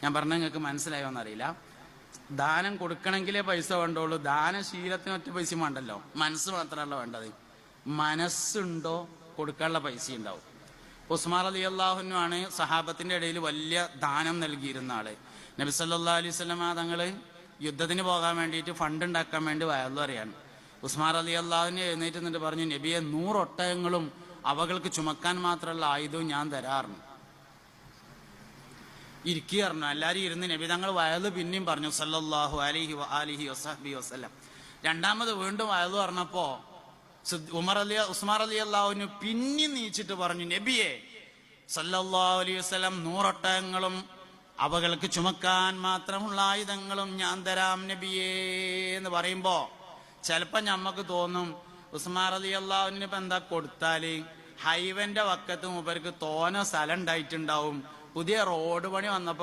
ഞാൻ പറഞ്ഞ നിങ്ങൾക്ക് മനസ്സിലായോ എന്നറിയില്ല. ദാനം കൊടുക്കണമെങ്കിലേ പൈസ വേണ്ടുള്ളൂ. ദാനശീലത്തിന് ഒറ്റ പൈസ വേണ്ടല്ലോ, മനസ്സ് മാത്രമല്ല വേണ്ടത്. മനസ്സുണ്ടോ കൊടുക്കാനുള്ള പൈസ ഉണ്ടാവും. ഉസ്മാൻ റളിയല്ലാഹു അൻഹു ആണ് സഹാബത്തിന്റെ ഇടയിൽ വലിയ ദാനം നൽകിയിരുന്ന ആള്. നബി സല്ലല്ലാഹു അലൈഹി വസല്ലം തങ്ങള് യുദ്ധത്തിന് പോകാൻ വേണ്ടിയിട്ട് ഫണ്ട് ഉണ്ടാക്കാൻ വേണ്ടി വയലു അറിയാണ്. ഉസ്മാൻ റളിയല്ലാഹു അൻഹു എഴുന്നേറ്റ് നിന്നിട്ട് പറഞ്ഞു, നബിയെ 100 ഒട്ടകങ്ങളും അവകൾക്ക് ചുമക്കാൻ മാത്രമുള്ള ആയുധവും ഞാൻ തരാറുണ്ട്. ഇരിക്കുന്നു. എല്ലാവരും ഇരുന്ന് നബി തങ്ങൾ വയലു പിന്നെയും പറഞ്ഞു സല്ലല്ലാഹു അലൈഹി വആലിഹി വസഹ്ബിഹി വസല്ലം. രണ്ടാമത് വീണ്ടും വയലു പറഞ്ഞപ്പോ ഉസ്മാൻ റളിയല്ലാഹു അൻഹു പിന്നെ നീച്ചിട്ട് പറഞ്ഞു, നബിയെ സല്ലല്ലാഹു അലൈഹി വസല്ലം 100 ഒട്ടകങ്ങളും അവകൾക്ക് ചുമക്കാൻ മാത്രമുള്ള ആയുധങ്ങളും ഞാൻ തരാം നബിയേ എന്ന് പറയുമ്പോ ചിലപ്പോ ഞമ്മക്ക് തോന്നും ഉസ്മാൻ റളിയല്ലാഹു അൻഹു ഇപ്പൊ എന്താ കൊടുത്താല് ഹൈവേന്റെ വക്കത്ത് മൂപ്പർക്ക് തോന സ്ഥലം ഉണ്ടായിട്ടുണ്ടാവും. പുതിയ റോഡ് പണി വന്നപ്പോ